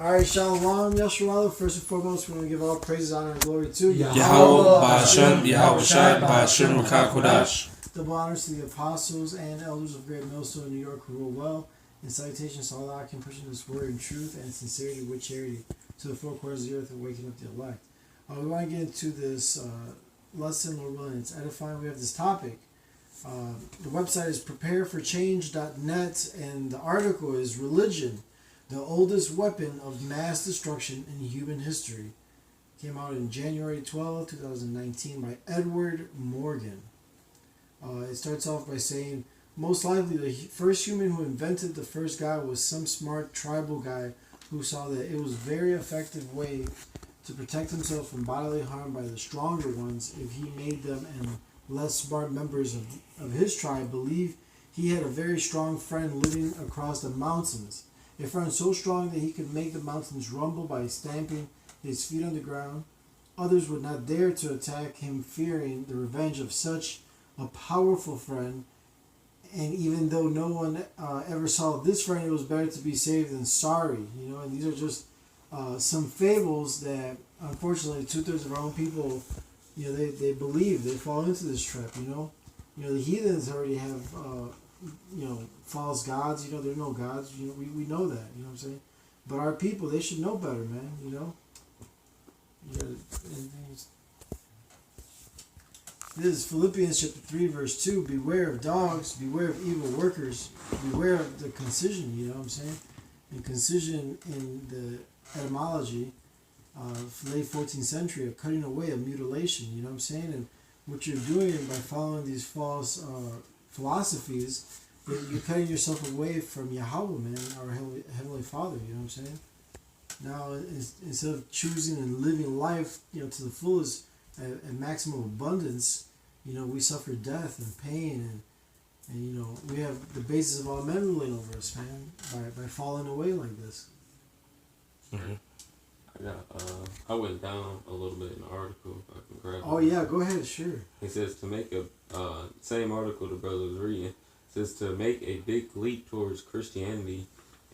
Alright, Shalom, Yasharala. First and foremost, we want to give all praises, honor, and glory to Yahweh, Ba'ashem, Yahweh Shai, Ba'ashem, Rakah Kodash. Double honors to the apostles and elders of Great Millstone in New York who rule well. And salutations to all that can pushing this word in truth and sincerity with charity to the four quarters of the earth and waking up the elect. We want to get into this lesson, Lord willing. It's edifying. We have this topic. The website is prepareforchange.net, and the article is Religion, the oldest weapon of mass destruction in human history. Came out in January 12, 2019 by Edward Morgan. It starts off by saying, most likely the first human who invented the first God was some smart tribal guy who saw that it was a very effective way to protect himself from bodily harm by the stronger ones if he made them and less smart members of his tribe believe he had a very strong friend living across the mountains. A friend so strong that he could make the mountains rumble by stamping his feet on the ground. Others would not dare to attack him, fearing the revenge of such a powerful friend. And even though no one ever saw this friend, it was better to be saved than sorry. And these are just some fables that, unfortunately, 2/3 of our own people, they believe, they fall into this trap. The heathens already have, false gods. There are no gods. We know that. You know what I'm saying? But our people, they should know better, man. This is Philippians chapter 3, verse 2. Beware of dogs, beware of evil workers, beware of the concision, you know what I'm saying? And concision in the etymology of late 14th century, of cutting away, of mutilation, you know what I'm saying? And what you're doing by following these false philosophies, you're cutting yourself away from Yahweh, man, our Heavenly Father, you know what I'm saying? Now, instead of choosing and living life, to the fullest, at maximum abundance, we suffer death and pain, and we have the basis of all men ruling over us, man, by falling away like this. Mm-hmm. I went down a little bit in the article. If I can grab Oh, yeah, go ahead, sure. It says to make same article the brother was reading, it says to make a big leap towards Christianity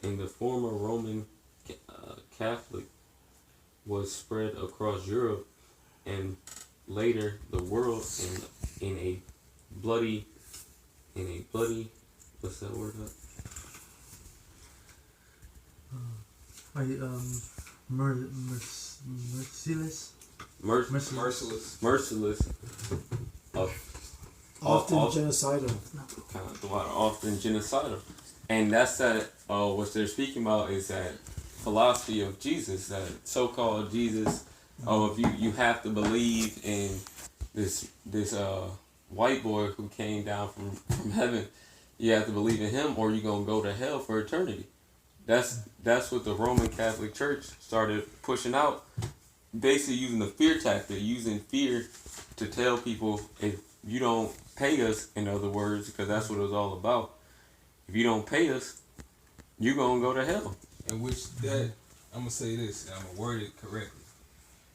in the former Roman Catholic was spread across Europe and later the world in a bloody what's that word up? Merciless. Often genocidal. Often genocidal. And that's that. What they're speaking about is that philosophy of Jesus, that so-called Jesus. If you have to believe in this white boy who came down from heaven, you have to believe in him, or you're gonna go to hell for eternity. That's what the Roman Catholic Church started pushing out, basically using the fear tactic, using fear to tell people, if you don't pay us, in other words, because that's what it was all about. If you don't pay us, you're gonna go to hell. And I'm gonna say this, and I'm gonna word it correctly.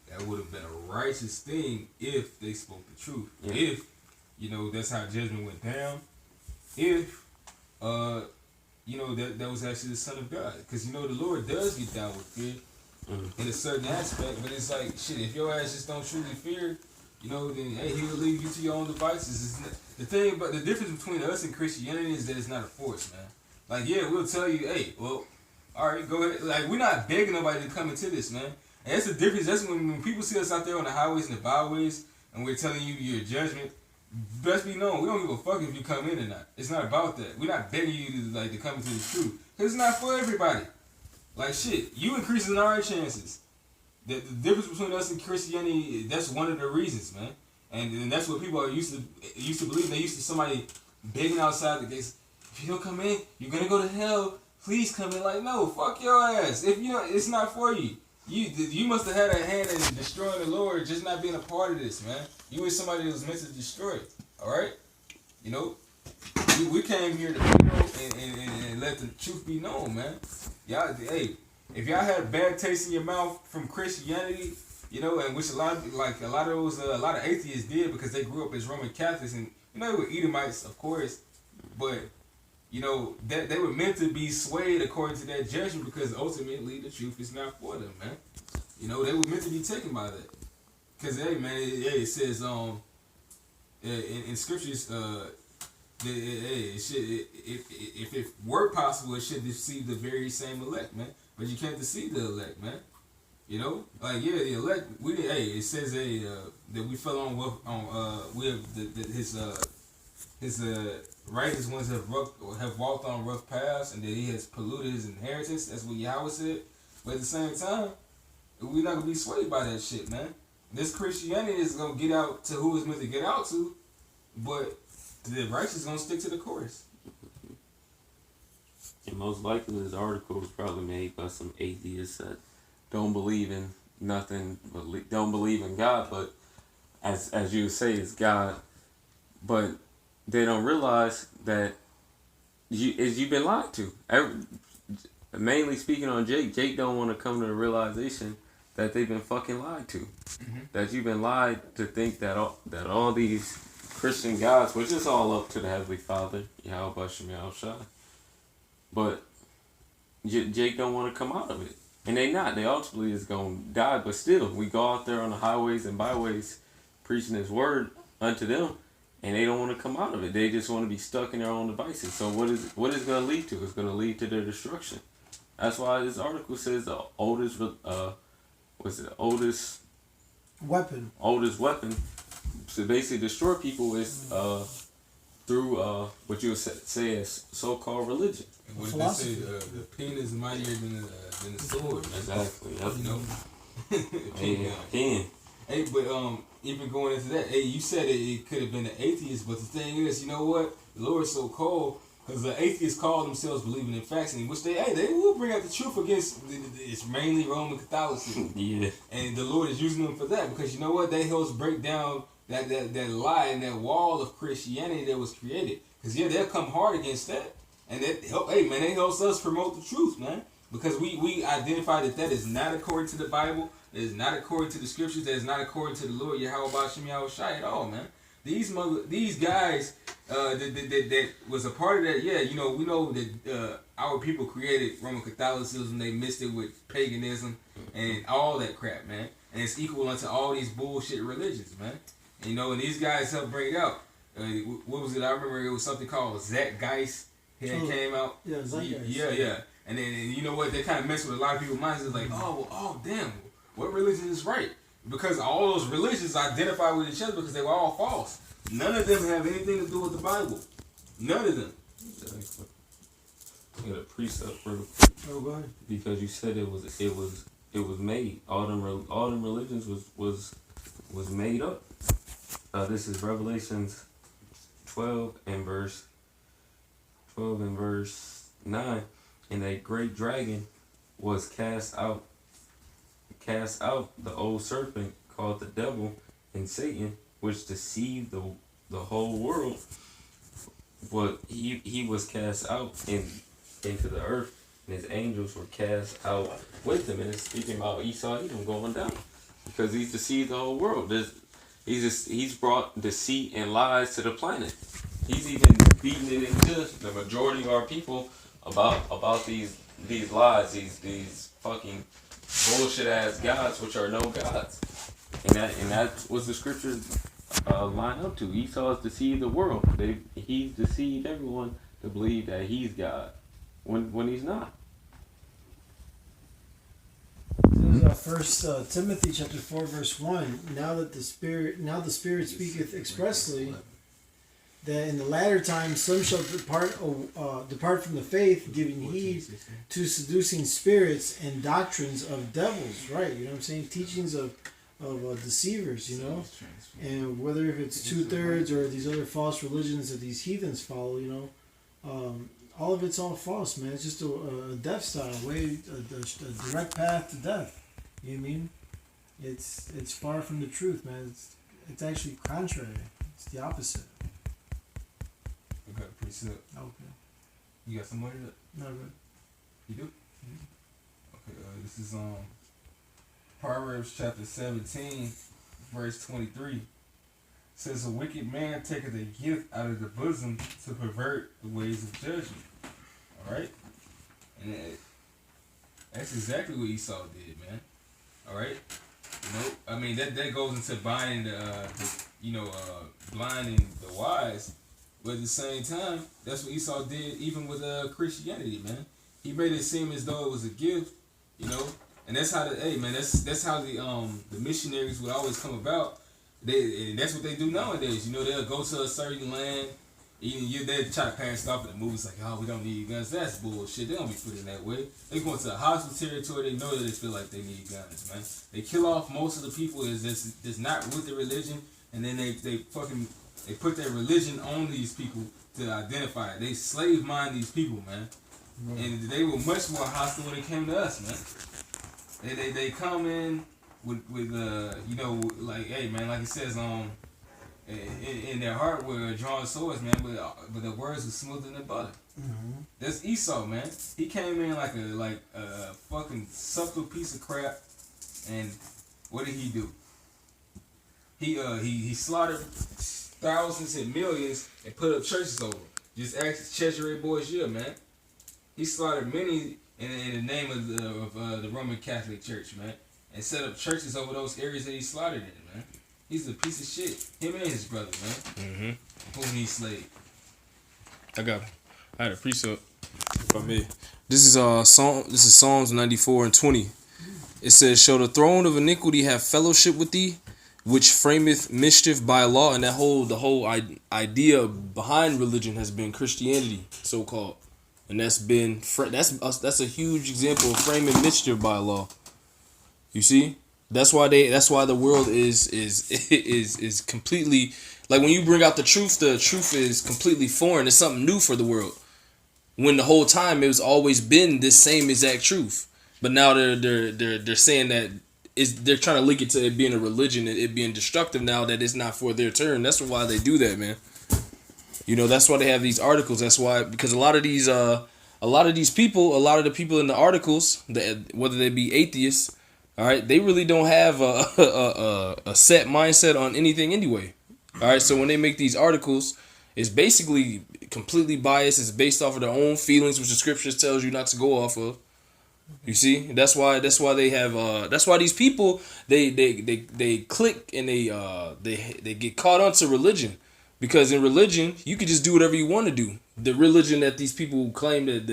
That would have been a righteous thing if they spoke the truth. Yeah. If, that's how judgment went down. If, that was actually the Son of God. Because, the Lord does get down with fear in a certain aspect. But it's like, shit, if your ass just don't truly fear, then, hey, he will leave you to your own devices. The difference between us and Christianity is that it's not a force, man. Like, yeah, we'll tell you, hey, well, all right, go ahead. Like, we're not begging nobody to come into this, man. And that's the difference. That's when people see us out there on the highways and the byways, and we're telling you your judgment. Best be known, we don't give a fuck if you come in or not. It's not about that. We're not begging you to come into the truth, because it's not for everybody. Like shit, you increasing our chances. The difference between us and Christianity, that's one of the reasons, man. And that's what people used to believe. They used to somebody begging outside the gates. If you don't come in, you're gonna go to hell. Please come in. Like, no, fuck your ass. If it's not for you. You must have had a hand in destroying the Lord, just not being a part of this, man. You was somebody that was meant to destroy it, all right? We came here to and let the truth be known, man. Y'all, hey, if y'all had a bad taste in your mouth from Christianity, and which a lot of atheists did because they grew up as Roman Catholics, and they were Edomites, of course, but you know, that they were meant to be swayed according to that judgment because ultimately the truth is not for them, man. You know, they were meant to be taken by that. Cause hey, man, it says in scriptures if it were possible, it should deceive the very same elect, man. But you can't deceive the elect, man. You know, like the elect. We did. Hey, it says that we fell on his righteous ones have walked on rough paths, and that he has polluted his inheritance. That's what Yahweh said. But at the same time, we're not gonna be swayed by that shit, man. This Christianity is gonna get out to who it's meant to get out to, but the righteous is gonna stick to the course. And most likely, this article was probably made by some atheists that don't believe in nothing, don't believe in God, but as you say, it's God. But they don't realize that you've been lied to. Mainly speaking on Jake don't want to come to the realization that they've been fucking lied to. Mm-hmm. That you've been lied to think that all these Christian gods, which is all up to the Heavenly Father, Yahweh Bashem Yahushua. But Jake don't want to come out of it. And they not. They ultimately is going to die. But still, we go out there on the highways and byways preaching his word unto them. And they don't want to come out of it. They just want to be stuck in their own devices. So what is it going to lead to? It's going to lead to their destruction. That's why this article says the oldest weapon to basically destroy people is through what you would say as so-called religion. And what did they say? The pen is mightier than the sword. Exactly. Yep. You know. Pen. Hey, but even going into that, hey, you said it could have been an atheist, but the thing is, you know what? The Lord's so cold because the atheists call themselves believing in facts, in which they will bring out the truth against it's mainly Roman Catholicism. Yeah. And the Lord is using them for that because you know what? They help break down that lie and that wall of Christianity that was created. Because they'll come hard against that, and that help. Hey, man, they helps us promote the truth, man. Because we identify that is not according to the Bible. That is not according to the scriptures. That is not according to the Lord Yahweh Bashem Yahushua at all, man. These guys that was a part of that. Yeah, you know, we know that our people created Roman Catholicism. They mixed it with paganism and all that crap, man. And it's equal unto all these bullshit religions, man. And, you know, and these guys helped bring it out. What was it? I remember it was something called Zeitgeist. Came out. Yeah, Zeitgeist. Yeah. And then you know what? They kind of mess with a lot of people's minds. It's like, oh, damn. What religion is right? Because all those religions identify with each other because they were all false. None of them have anything to do with the Bible. None of them. Exactly. I got a precept real quick. Oh, go ahead. Because you said it was made. All them religions was made up. This is Revelations 12 and verse 9. And a great dragon was cast out the old serpent called the devil and Satan, which deceived the whole world. But he was cast out into the earth, and his angels were cast out with him. And it's speaking about Esau Edom going down because he's deceived the whole world. He's brought deceit and lies to the planet. He's even beating it into the majority of our people about these lies, these fucking bullshit ass gods, which are no gods, and that's what the scriptures line up to. Esau has deceived the world. He's deceived everyone to believe that he's God when he's not. First Timothy chapter 4 verse 1. Now the Spirit speaketh expressly that in the latter times some shall depart from the faith, giving heed to seducing spirits and doctrines of devils. Right, you know what I'm saying? Teachings of deceivers, you know, and whether if it's 2/3 or these other false religions that these heathens follow, you know, all of it's all false, man. It's just a death style way, a direct path to death. You know what I mean? It's far from the truth, man. It's actually contrary. It's the opposite. I got a precept. Okay. You got some money? No, good. You do? Mm-hmm. Okay. This is Proverbs chapter 17, verse 23. It says, "A wicked man taketh a gift out of the bosom to pervert the ways of judgment." All right, and that's exactly what Esau did, man. All right, you know, I mean that goes into buying blinding the wise, but at the same time, that's what Esau did even with Christianity, man. He made it seem as though it was a gift, you know, and that's how that's how the missionaries would always come about. And that's what they do nowadays. You know, they'll go to a certain land. Even they try to pass it off in the movies like, oh, we don't need guns. That's bullshit. They don't be put in that way. They go into a hostile territory. They know that they feel like they need guns, man. They kill off most of the people that's not with the religion, and then they put their religion on these people to identify it. They slave mind these people, man. And they were much more hostile when it came to us, man. They come in with you know, like, hey, man, like it says in their heart were drawing swords, man, but the words were smoother than butter. Mm-hmm. That's Esau, man. He came in like a fucking subtle piece of crap, and what did he do? He slaughtered thousands and millions and put up churches over. Just ask Cesare Borgia, man. He slaughtered many in the name of the Roman Catholic Church, man, and set up churches over those areas that he slaughtered in, man. He's a piece of shit. Him and his brother, man. Mm-hmm. Who needs slave? I had a precept for me. This is Psalms 94:20. It says, "Shall the throne of iniquity have fellowship with thee, which frameth mischief by law?" And the whole idea behind religion has been Christianity, so called, and that's a huge example of framing mischief by law. You see, that's why the world is completely, like, when you bring out the truth is completely foreign. It's something new for the world. When the whole time it was always been this same exact truth, but now they're saying that they're trying to link it to it being a religion and it being destructive now that it's not for their turn. That's why they do that, man. You know, that's why they have these articles. That's why, because a lot of the people in the articles, whether they be atheists, all right, they really don't have a set mindset on anything anyway. All right, so when they make these articles, it's basically completely biased. It's based off of their own feelings, which the scriptures tells you not to go off of. You see, that's why they have that's why these people they click and they get caught onto religion, because in religion you can just do whatever you want to do. The religion that these people claim that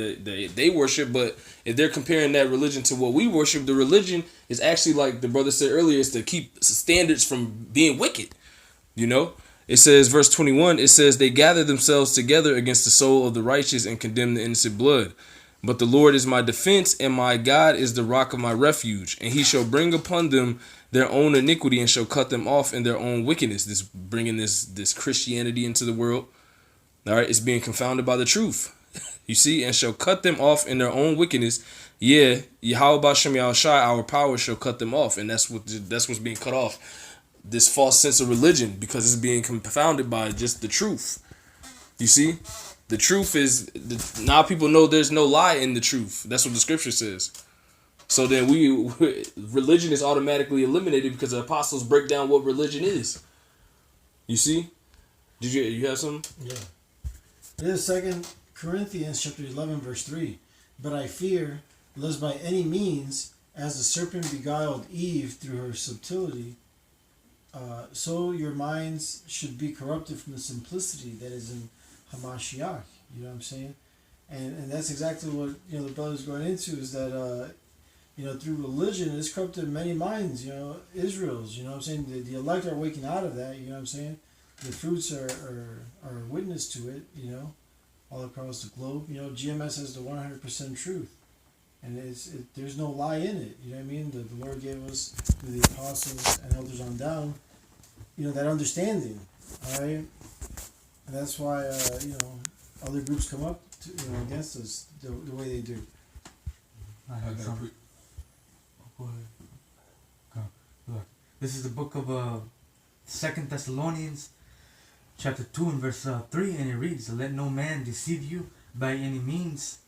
they worship, but if they're comparing that religion to what we worship, the religion is actually, like the brother said earlier, is to keep standards from being wicked. You know, it says, verse 21, it says, "They gather themselves together against the soul of the righteous and condemn the innocent blood. But the Lord is my defense, and my God is the rock of my refuge. And he shall bring upon them their own iniquity, and shall cut them off in their own wickedness." This bringing this Christianity into the world. All right, it's being confounded by the truth. You see, "and shall cut them off in their own wickedness. Yeah, Yahweh Bashem Yahushai, our power shall cut them off." And that's what's being cut off. This false sense of religion, because it's being confounded by just the truth. You see, the truth is, now people know there's no lie in the truth. That's what the scripture says. So then religion is automatically eliminated because the apostles break down what religion is. You see? Did you have something? Yeah. It is 2 Corinthians chapter 11 verse 3. "But I fear, lest by any means, as the serpent beguiled Eve through her subtlety, so your minds should be corrupted from the simplicity that is in Hamashiach." You know what I'm saying? And that's exactly what, the brother's going into, is that through religion it's corrupted many minds. Israel's, you know what I'm saying? The elect are waking out of that. You know what I'm saying? The fruits are witness to it. All across the globe. GMS has the 100% truth, and there's no lie in it. You know what I mean? The Lord gave us, through the apostles and elders on down, that understanding. All right. And that's why, other groups come up to, against us the way they do. I have some. Go ahead. Look, this is the book of 2 Thessalonians, chapter 2 and verse 3, and it reads, "Let no man deceive you by any means,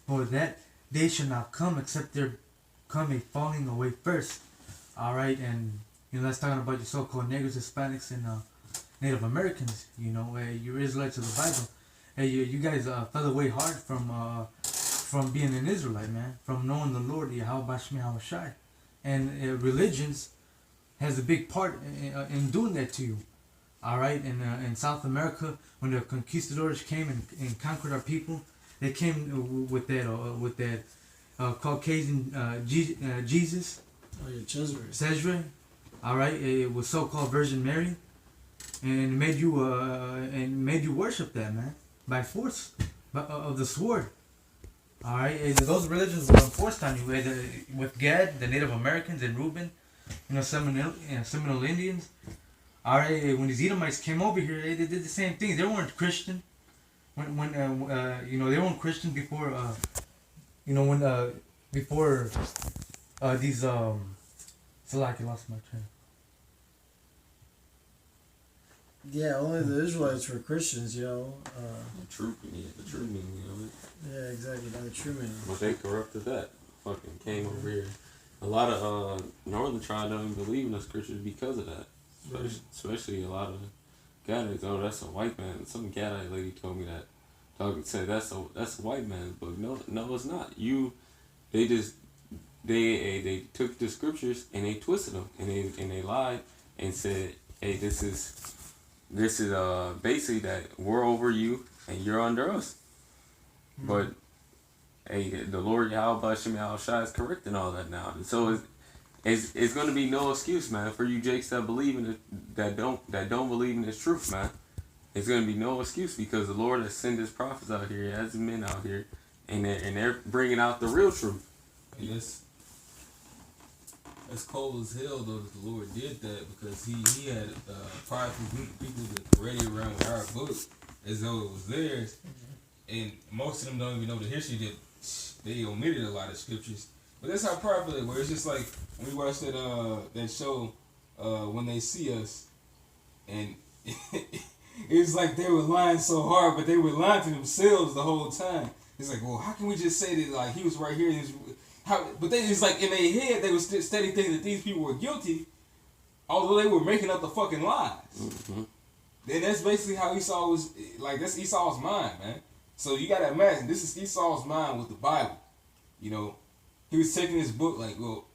for that day shall not come except there come a falling away first." All right, and that's talking about your so-called Negroes, Hispanics, and Native Americans. You're Israelites of the Bible. Hey, you guys fell away hard from from being an Israelite, man, from knowing the Lord, Yahweh Shai. And religions has a big part in doing that to you. All right, in South America, when the conquistadors came and conquered our people, they came with that Caucasian Jesus, Cesare. All right, it was so-called Virgin Mary, and made you worship that, man, by force of the sword. All right, those religions were enforced on you with Gad, the Native Americans, and Reuben, Seminole Indians. All right, when these Edomites came over here, they did the same thing. They weren't Christian. When they weren't Christian before. Before these so I lost my train. Yeah, only the Israelites were Christians, The true meaning of it. Yeah, exactly. Not the true meaning. But they corrupted that. Fucking came over here. A lot of northern tribes don't even believe in the scriptures because of that. Especially a lot of Gadites. Oh, that's a white man. Some Gadite lady told me that. Said that's a white man's book. No, it's not. They took the scriptures and they twisted them and they lied and said, hey, this is basically that we're over you and you're under us. But hey, the Lord Yahweh Shai is correcting all that now. And so it's going to be no excuse, man, for you Jakes that believe in it, that don't believe in this truth, man. It's going to be no excuse because the Lord has sent his prophets out here, has men out here, and they're bringing out the real truth. And that's cold as hell though that the Lord did that, because he had prideful group of people that paraded around with our book as though it was theirs, and most of them don't even know the history that they omitted a lot of scriptures. But that's how prideful they were. It's just like when we watched that show When They See Us, and it's like they were lying so hard, but they were lying to themselves the whole time. It's like, well, how can we just say that like he was right here? And but it's like in their head they were steady thinking that these people were guilty, although they were making up the fucking lies. Mm-hmm. And that's basically how Esau was. Like that's Esau's mind, man. So you gotta imagine this is Esau's mind with the Bible. You know, he was taking this book like, well,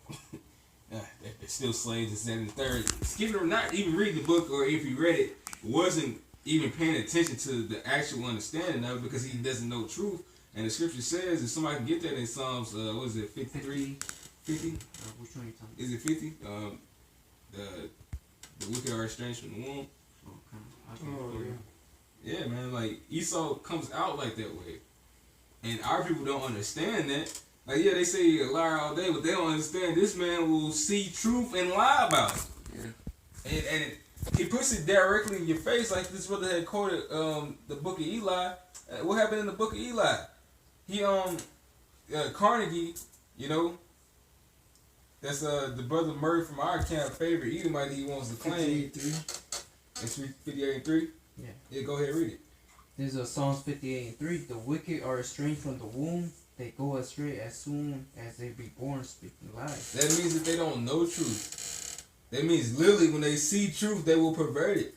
they're still slaves, this, that, and the third. Skipping or not even reading the book, or if he read it, wasn't even paying attention to the actual understanding of it because he doesn't know truth. And the scripture says, if somebody can get that in Psalms, what is it, 53? 50? Which one are you talking? Is it 50? The wicked are estranged from the womb. Okay. Yeah, man, like Esau comes out like that way. And our people don't understand that. Like, yeah, they say a liar all day, but they don't understand this man will see truth and lie about it. Yeah. And he puts it directly in your face, like this brother had quoted the book of Eli. What happened in the book of Eli? He Carnegie, you know, that's the brother Murray from our camp, favorite Edomite he wants to claim. 58:3. It's 58:3. Yeah. Yeah, go ahead, read it. This is Psalms 58:3. The wicked are estranged from the womb. They go astray as soon as they be born, speaking lies. That means that they don't know truth. That means literally when they see truth, they will pervert it.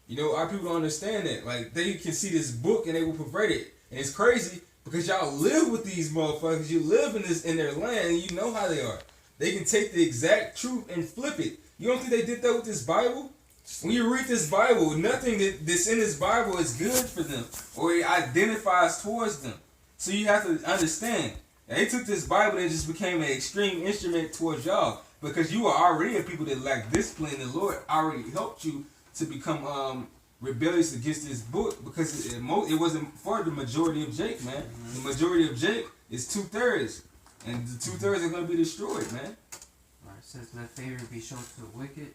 You know, our people don't understand that. Like, they can see this book and they will pervert it. And it's crazy because y'all live with these motherfuckers. You live in their land and you know how they are. They can take the exact truth and flip it. You don't think they did that with this Bible? When you read this Bible, nothing that's in this Bible is good for them or it identifies towards them. So you have to understand. They took this Bible and it just became an extreme instrument towards y'all because you were already a people that lacked discipline. The Lord already helped you to become rebellious against this book because it wasn't for the majority of Jake, man. Mm-hmm. The majority of Jake is 2/3, and the 2/3 are going to be destroyed, man. Alright, it says, let favor be shown to the wicked.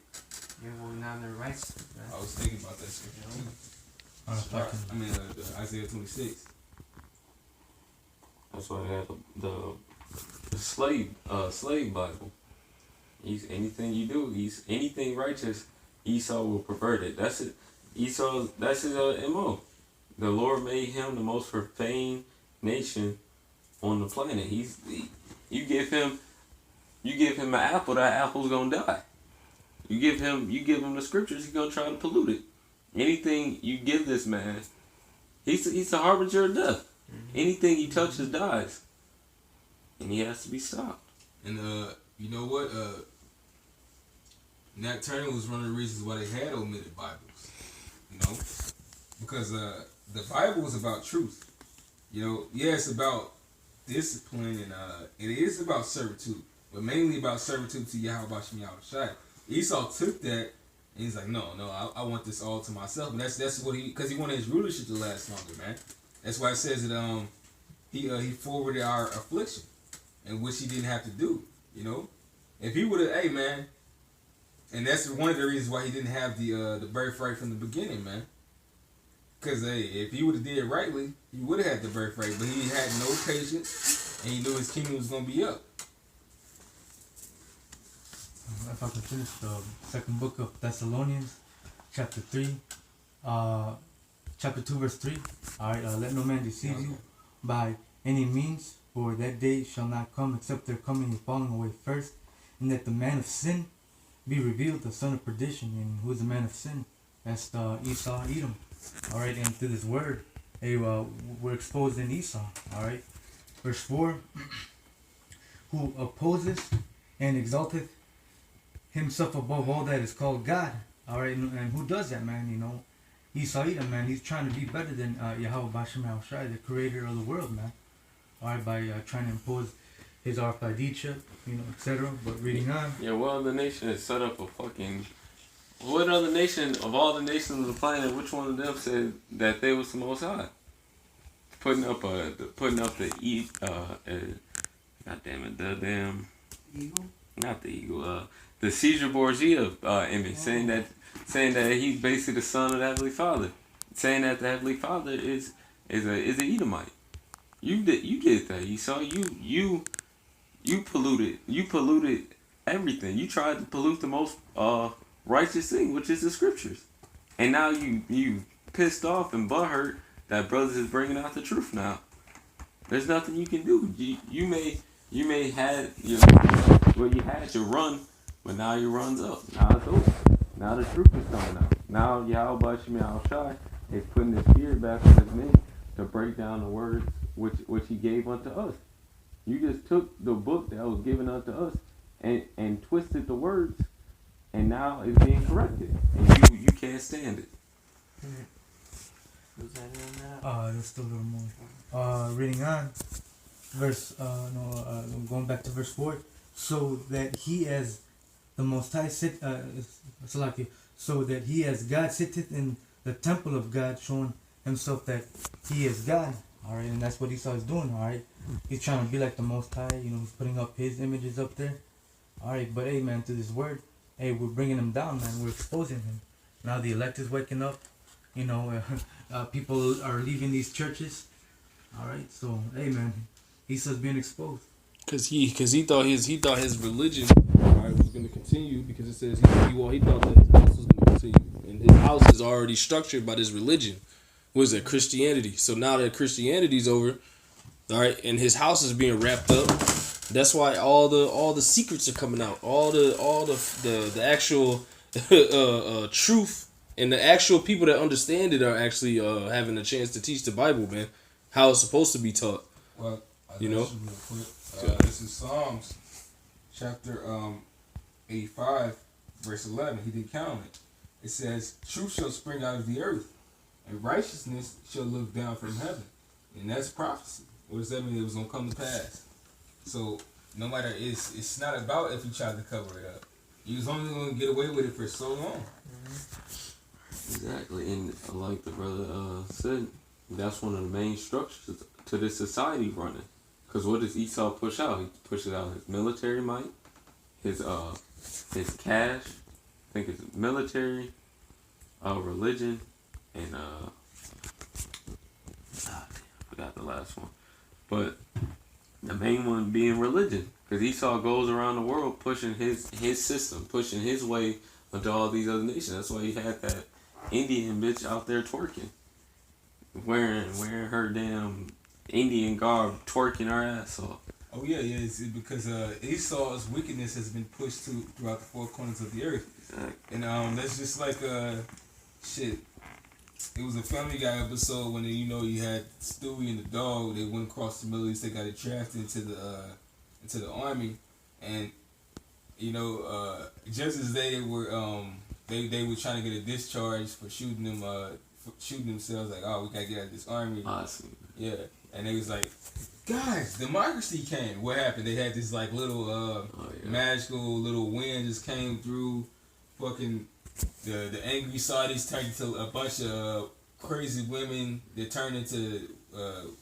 You will not their rights. I was thinking about that scripture too. Isaiah 26. That's why they have the slave Bible. Anything you do, anything righteous, Esau will pervert it. That's it. That's his MO. The Lord made him the most profane nation on the planet. You give him an apple, that apple's gonna die. You give him the scriptures, he's gonna try to pollute it. Anything you give this man, he's a harbinger of death. Mm-hmm. Anything he touches dies. and he has to be stopped. And you know what? Nat Turner was one of the reasons why they had omitted Bibles. You know, because the Bible is about truth. You know, yeah, it's about discipline and it is about servitude, but mainly about servitude to Yahweh Bashim Yahushai. Esau took that and he's like, no, I want this all to myself, and that's what because he wanted his rulership to last longer, man. That's why it says that he forwarded our affliction, and which he didn't have to do. You know, if he would have, hey man, and that's one of the reasons why he didn't have the birthright from the beginning, man. Because hey, if he would have did it rightly, he would have had the birthright, but he had no patience, and he knew his kingdom was gonna be up. If I can finish the second book of Thessalonians, chapter 3, chapter 2, verse 3. Alright, let no man deceive you by any means, for that day shall not come except their coming and falling away first, and that the man of sin be revealed, the son of perdition. And who is the man of sin? That's the Esau, Edom. Alright, and through this word, we're exposed in Esau. Alright, verse 4. Who opposes and exalteth himself above all that is called God. Alright, and who does that, man? You know, Esau, Edom, man. He's trying to be better than Yahweh Bashim Yahushai, the creator of the world, man. Alright, by trying to impose his archidicture, you know, etc. But reading on. Yeah, what other nation has set up a fucking... What other nation, of all the nations of the planet, which one of them said that they was the Most High? Putting up the God damn it, the damn... Eagle? Not the eagle, the Caesar Borgia image, saying that he's basically the son of the Heavenly Father. Saying that the Heavenly Father is an Edomite. You did that, Esau. You polluted everything. You tried to pollute the most righteous thing, which is the scriptures. And now you pissed off and butthurt that brothers is bringing out the truth now. There's nothing you can do. You may had you had your run, but now your run's up. Now it's over. Now the truth is coming out. Now Yahweh Bashim Yahushai is putting his spirit back on his men to break down the words which he gave unto us. You just took the book that was given unto us and twisted the words, and now it's being corrected, and you can't stand it. Was that in that? There's still a little more. Reading on, going back to verse 4. So that he as the Most High so that he as God sitteth in the temple of God, showing himself that he is God. Alright, and that's what Esau is doing, alright. He's trying to be like the Most High, you know, he's putting up his images up there. Alright, but hey man, through this word, hey, we're bringing him down, man, we're exposing him. Now the elect is waking up, you know, people are leaving these churches. Alright, so hey man, Esau's being exposed. Cause he thought his religion was going to continue, because it says he thought that his house was going to continue, and his house is already structured by this religion. What is that? Christianity. So now that Christianity's over, all right, and his house is being wrapped up. That's why all the secrets are coming out. All the actual truth, and the actual people that understand it are actually having a chance to teach the Bible, man, how it's supposed to be taught. Well, you know. This is Psalms chapter 85, verse 11. He did count it. It says, "Truth shall spring out of the earth, and righteousness shall look down from heaven." And that's prophecy. What does that mean? It was gonna come to pass. So no matter, it's not about if you tried to cover it up. You was only gonna get away with it for so long. Exactly, and like the brother said, that's one of the main structures to this society running. Because what does Esau push out? He pushes out his military might, his cash, I think it's military, religion, and I forgot the last one. But the main one being religion. Because Esau goes around the world pushing his system, pushing his way onto all these other nations. That's why he had that Indian bitch out there twerking. Wearing her damn Indian garb, twerking her ass off. Oh yeah, it's because Esau's wickedness has been pushed throughout the four corners of the earth. Exactly. And that's just like shit. It was a Family Guy episode when you had Stewie and the dog. They went across the Middle East. They got drafted into into the army, and you know, just as they were they were trying to get a discharge for shooting themselves, like, oh, we gotta get out of this army. Awesome. Yeah, and they was like, guys, democracy came. What happened? They had this like little magical little wind just came through. Fucking the angry Saudis turned into a bunch of crazy women that turned into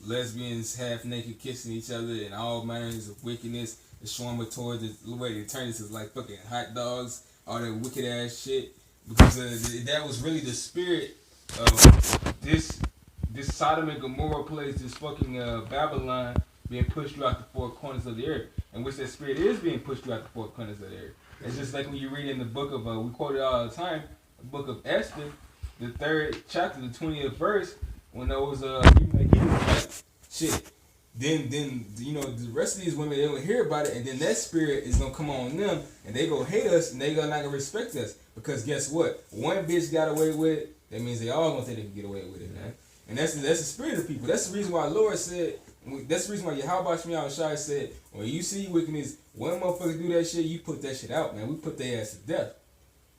lesbians, half naked, kissing each other, and all manners of wickedness. The swarming towards the way they turned into like fucking hot dogs, all that wicked ass shit. Because that was really the spirit of this Sodom and Gomorrah place, this fucking Babylon being pushed throughout the four corners of the earth, and which that spirit is being pushed throughout the four corners of the earth. It's just like when you read in the book of, we quote it all the time, the book of Esther, the 3rd chapter, the 20th verse, when there was he was like, shit. Then you know the rest of these women, they don't hear about it, and then that spirit is gonna come on them, and they gonna hate us, and they not gonna respect us, because guess what? One bitch got away with it, that means they all gonna think they can get away with it, man. And that's the spirit of people. That's the reason why Lord said. That's the reason why Yahweh Shemiah Shai said, when you see wickedness, one motherfucker do that shit, you put that shit out, man. We put their ass to death.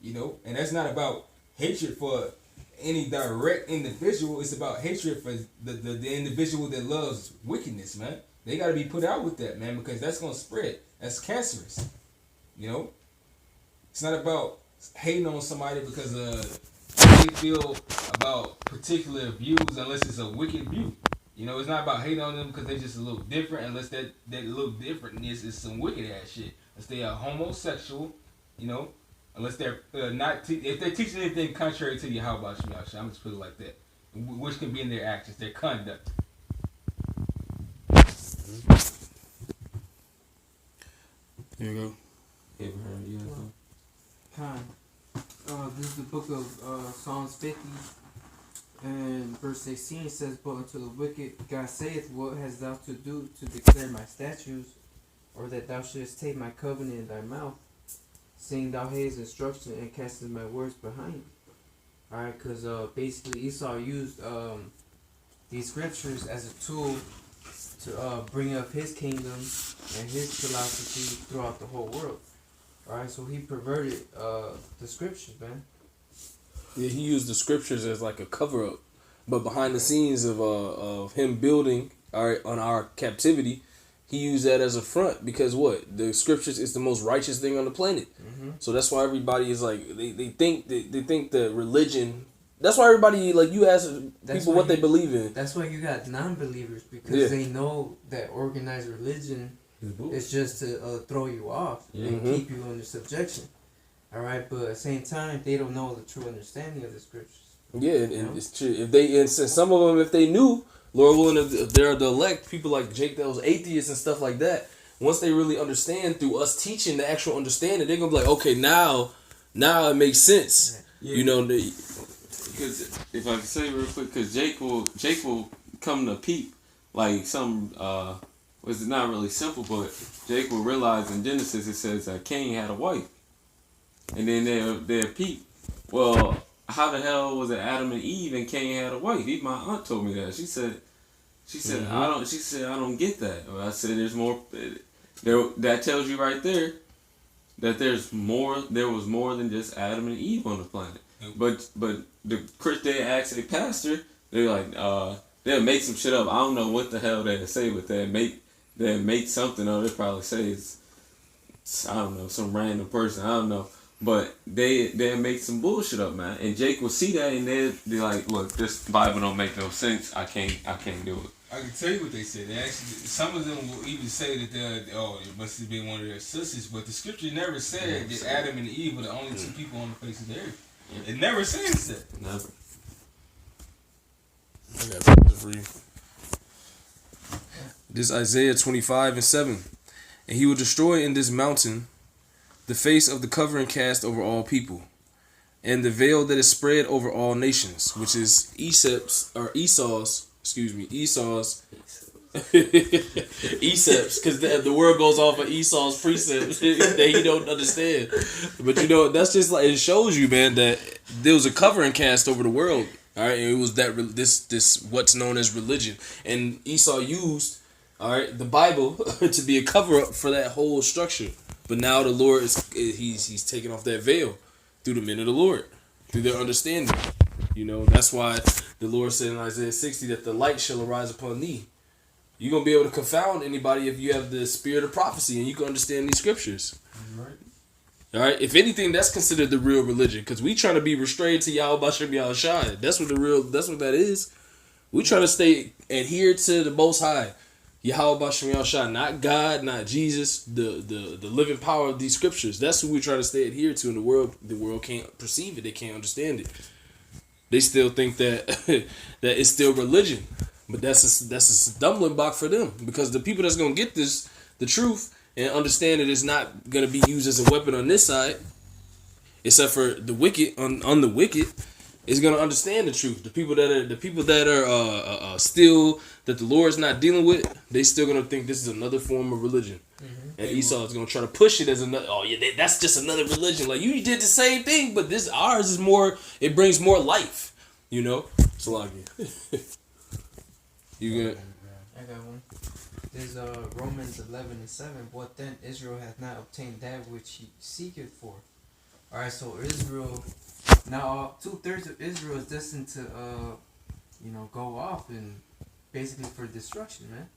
You know? And that's not about hatred for any direct individual. It's about hatred for the individual that loves wickedness, man. They got to be put out with that, man, because that's going to spread. That's cancerous. You know? It's not about hating on somebody because they feel about particular views unless it's a wicked view. You know, it's not about hating on them because they're just a little different, unless that little differentness is some wicked ass shit. Unless they are homosexual, you know, unless they're if they're teaching anything contrary to Yahweh Shemiah, I'm just put it like that, which can be in their actions, their conduct. Here you go. Abraham, you have one? Time. This is the book of Psalms 50. And verse 16 says, but unto the wicked God saith, what hast thou to do to declare my statutes, or that thou shouldest take my covenant in thy mouth, seeing thou hatest instruction and castest my words behind? Alright, because basically Esau used these scriptures as a tool to bring up his kingdom and his philosophy throughout the whole world. Alright, so he perverted the scriptures, man. Yeah, he used the scriptures as like a cover up, but behind the scenes of him building on our captivity, he used that as a front because what the scriptures is the most righteous thing on the planet. Mm-hmm. So that's why everybody is like they think that religion. That's why everybody like you ask people what they believe in. That's why you got non-believers because they know that organized religion is just to throw you off and keep you under subjection. All right, but at the same time, they don't know the true understanding of the scriptures. Yeah, and it's true. If they and some of them, if they knew, Lord willing, if they're the elect, people like Jake that was atheists and stuff like that. Once they really understand through us teaching the actual understanding, they're gonna be like, okay, now it makes sense. Yeah. You know, because if I can say real quick, because Jake will come to peep like some was not really simple, but Jake will realize in Genesis it says that Cain had a wife. And then they'll peep. Well, how the hell was it Adam and Eve and Cain had a wife? Even my aunt told me that. She said I don't get that. Well, I said there's more. That tells you right there that there was more than just Adam and Eve on the planet. But they ask a pastor, they're like they'll make some shit up. I don't know what the hell they'll say, but they'll make something up. They'll probably say it's I don't know, some random person. I don't know. But they'll make some bullshit up, man. And Jake will see that and they're like, look, this Bible don't make no sense. I can't do it. I can tell you what they said. They actually, some of them will even say that it must have been one of their sisters, but the scripture never said that Adam and Eve were the only two people on the face of the earth. Yeah. It never says that. Never. I got pictures for you. This is Isaiah 25:7. And he will destroy in this mountain the face of the covering cast over all people, and the veil that is spread over all nations, which is Esau's, because the word goes off of Esau's precepts that he don't understand. But you know, that's just like, it shows you, man, that there was a covering cast over the world. All right, and it was that this what's known as religion, and Esau used All right, the Bible to be a cover up for that whole structure. But now the Lord he's taking off that veil through the men of the Lord, through their understanding. You know, that's why the Lord said in Isaiah 60 that the light shall arise upon thee. You're going to be able to confound anybody if you have the spirit of prophecy and you can understand these scriptures. Right. All right. If anything, that's considered the real religion, because we trying to be restrained to Yahweh Shem Yahushai. That's what that is. We trying to stay adhered to the Most High, Yahweh Shem Yahushai, not God, not Jesus, the living power of these scriptures. That's what we try to stay adhered to. In the world can't perceive it. They can't understand it. They still think that that it's still religion, but that's a stumbling block for them, because the people that's gonna get the truth and understand that it's not gonna be used as a weapon on this side, except for the wicked on the wicked, is gonna understand the truth. The people that are still that the Lord's not dealing with, they still gonna think this is another form of religion. And Esau is gonna try to push it as another. Oh yeah, that's just another religion. Like, you did the same thing, but ours is more. It brings more life. You know. Salagi. You good? I got one. There's Romans 11:7. What then? Israel hath not obtained that which he seeketh for. All right, so Israel now 2/3 of Israel is destined to go off and basically for destruction, man.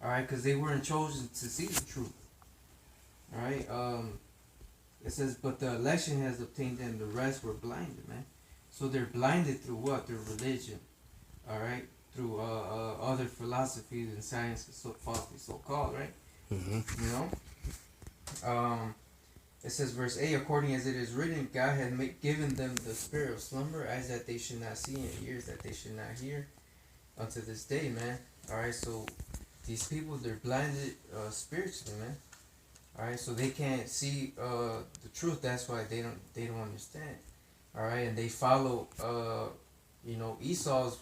All right, because they weren't chosen to see the truth. All right, it says, but the election has obtained them, the rest were blinded, man. So they're blinded through what? Their religion. All right, through other philosophies and sciences, so falsely so called, right? Mm-hmm. You know. It says, verse 8, according as it is written, God had given them the spirit of slumber, eyes that they should not see, and ears that they should not hear, unto this day, man. All right, so these people, they're blinded spiritually, man. All right, so they can't see the truth. That's why they don't understand. All right, and they follow Esau's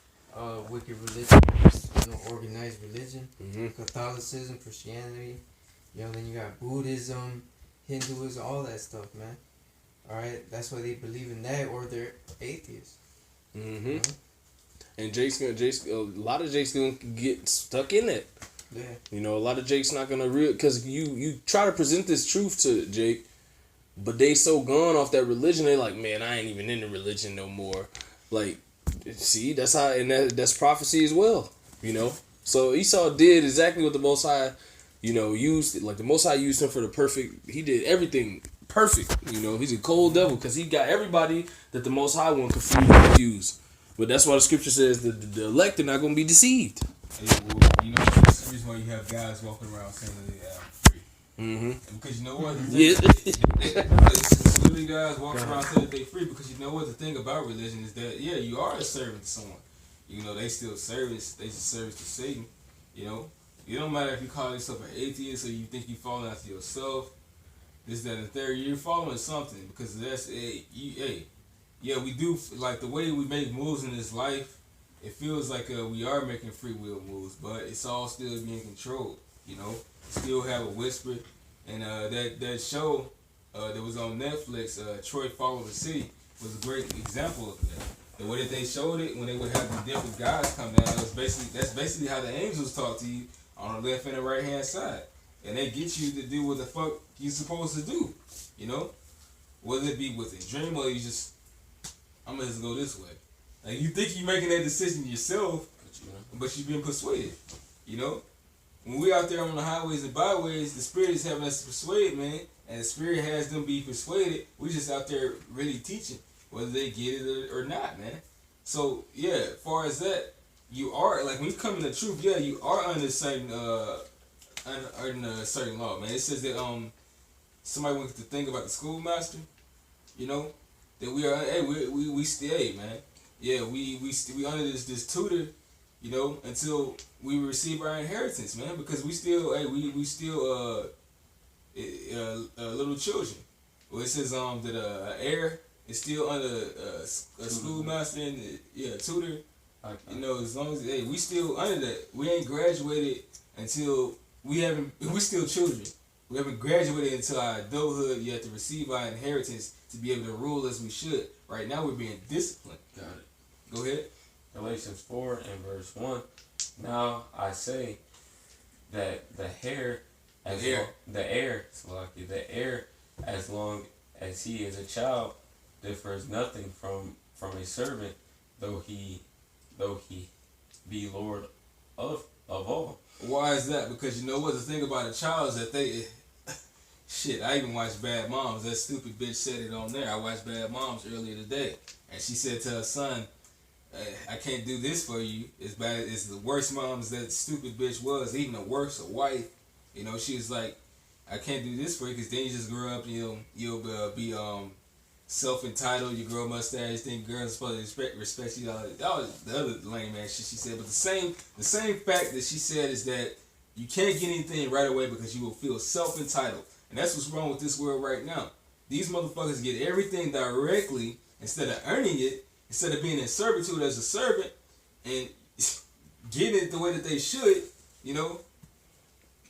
wicked religion, organized religion, Catholicism, Christianity. Then you got Buddhism, Hinduism, all that stuff, man. All right, that's why they believe in that, or they're atheists. Mm-hmm. You know? And a lot of Jake's gonna get stuck in it. Yeah. A lot of Jake's not gonna because you try to present this truth to Jake, but they so gone off that religion. They like, man, I ain't even in the religion no more. Like, see, that's how, and that's prophecy as well. So Esau did exactly what the Most High, used. Like, the Most High used him for the perfect. He did everything perfect. He's a cold devil because he got everybody that the Most High one confused. But that's why the scripture says that the elect are not going to be deceived. That's the reason why you have guys walking around saying that they are free. Mm-hmm. Because you know what? Yeah. Literally guys walking around saying that they free, because you know what? The thing about religion is that, yeah, you are a servant to someone. They still service. They just service to Satan. It don't matter if you call yourself an atheist or you think you falling after yourself. This, that, and the third. You're following something, because that's yeah, we do, like, the way we make moves in this life, it feels like we are making free will moves, but it's all still being controlled, Still have a whisper. And that show that was on Netflix, Troy Follow the City, was a great example of that. The way that they showed it, when they would have the different guys come down, that's basically how the angels talk to you on the left and the right hand side. And they get you to do what the fuck you're supposed to do, Whether it be with a dream or you just, I'm gonna just go this way. Like, you think you're making that decision yourself, but you've been persuaded, When we out there on the highways and byways, the Spirit is having us persuade, man, and the Spirit has them be persuaded. We just out there really teaching, whether they get it or not, man. So, yeah, as far as that, you are, like, when you come in the truth, yeah, you are under certain certain law, man. It says that somebody wants to think about the schoolmaster, that we are, hey, we stay, man. Yeah, we under this tutor, until we receive our inheritance, man. Because we still, we still little children. Well, it says that heir is still under a schoolmaster and tutor. As long as we still under that. We ain't graduated until we still children. We haven't graduated until our adulthood. You have to receive our inheritance to be able to rule as we should. Right now we're being disciplined. Got it. Go ahead. Galatians 4 and verse 1. Now I say, that the heir, as long as he is a child, differs nothing from a servant, though he be Lord of all. Why is that? Because you know what? The thing about a child is that they... Shit, I even watched Bad Moms. That stupid bitch said it on there. I watched Bad Moms earlier today. And she said to her son, I can't do this for you. It's bad. It's the worst mom as that stupid bitch was. Even a worse wife. You know, she was like, I can't do this for you because then you just grow up and you'll be self-entitled. You grow a mustache. Think girls are supposed to respect you. That was the other lame ass shit she said. But the same fact that she said is that you can't get anything right away because you will feel self-entitled. And that's what's wrong with this world right now. These motherfuckers get everything directly instead of earning it, instead of being in servitude as a servant and getting it the way that they should, you know,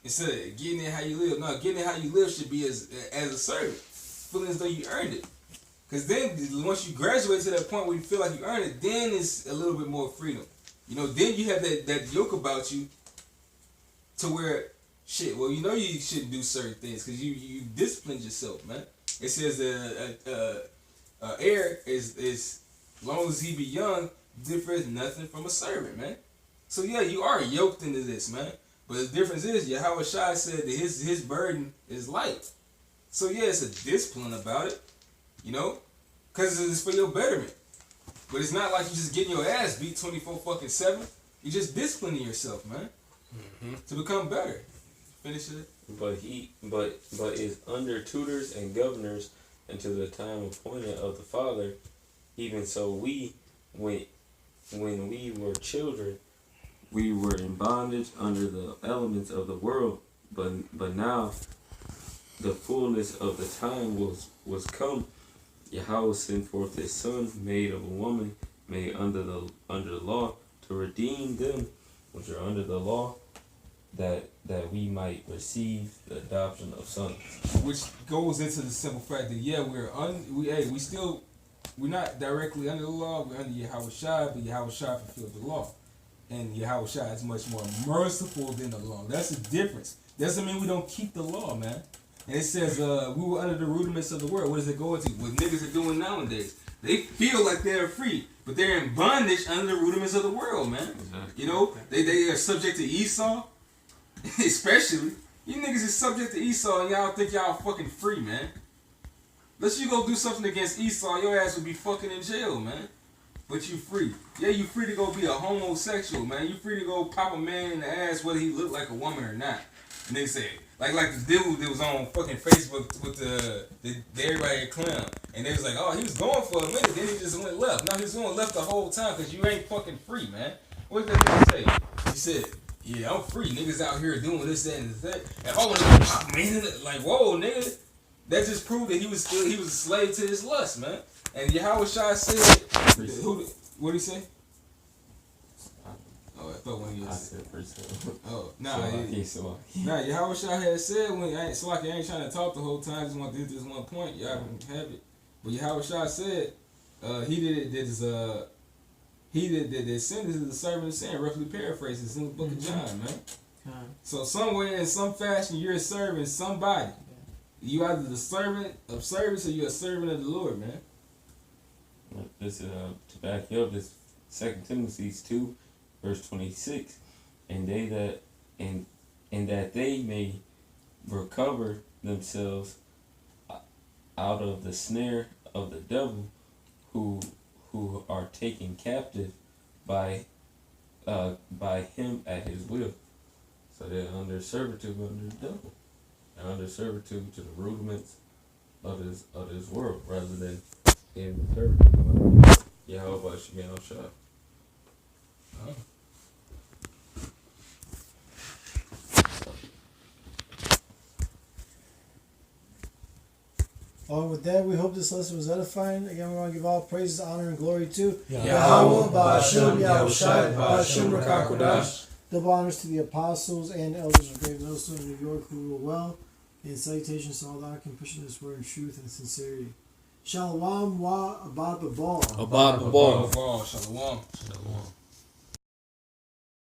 instead of getting it how you live. No, getting it how you live should be as a servant, feeling as though you earned it. Because then once you graduate to that point where you feel like you earned it, then it's a little bit more freedom. You know, then you have that yoke about you to where, shit, well, you know you shouldn't do certain things because you disciplined yourself, man. It says heir is as long as he be young, differs nothing from a servant, man. So yeah, you are yoked into this, man. But the difference is, Yahweh Shai said that his burden is light. So yeah, it's a discipline about it, you know, because it's for your betterment. But it's not like you just getting your ass beat 24/7. You just disciplining yourself, man, to become better. Finish it. But is under tutors and governors until the time appointed of the Father. Even so, we, when we were children, we were in bondage under the elements of the world. But now, the fullness of the time was come. Yahweh sent forth His Son, made of a woman, made under the law, to redeem them which are under the law, that we might receive the adoption of sons. Which goes into the simple fact that we're not directly under the law. We're under Yahweh Shai, but Yahweh Shai fulfilled the law, and Yahweh Shai is much more merciful than the law. That's the difference. Doesn't mean we don't keep the law, man. And it says we were under the rudiments of the world. What does it go into? What niggas are doing nowadays? They feel like they're free, but they're in bondage under the rudiments of the world, man. Exactly. You know, they are subject to Esau. Especially, you niggas is subject to Esau and y'all think y'all fucking free, man. Unless you go do something against Esau, your ass would be fucking in jail, man. But you free. Yeah, you free to go be a homosexual, man. You free to go pop a man in the ass whether he look like a woman or not. And they say, like the dude that was on fucking Facebook with the everybody clown. And they was like, oh, he was going for a minute, then he just went left. No, he was going left the whole time because you ain't fucking free, man. What did that nigga say? He said, yeah, I'm free. Niggas out here doing this, that, and that. And oh, man, like, whoa, nigga. That just proved that he was a slave to his lust, man. And Yahweh Shai said, what did he say? Oh, I thought when he was. I said first. Oh, nah. Nah, Yahweh Shai had said when I ain't trying to talk the whole time. I just want to do this one point. Y'all can have it. But Yahweh Shai said he that sinned is the servant of sin. Roughly paraphrasing, it's in the book of John, man. So somewhere in some fashion, you're serving somebody. You either the servant of service or you're a servant of the Lord, man. This to back you up, this 2 Timothy 2, verse 26, and that they may recover themselves out of the snare of the devil, who are taken captive by him at his will. So they're under servitude under the devil. They're under servitude to the rudiments of this world, rather than in servitude under Yahweh Shai. With that, we hope this lesson was edifying. Again, we want to give all praises, honor, and glory to Yahweh, Ba'ashem, Yahushai, Ba'ashem, Rakakodash. Double honors to the apostles and elders of Great Millstone in New York who rule well. And salutations to all that can push in this word in truth and sincerity. Shalom wa abad babal. Abad babal. Shalom.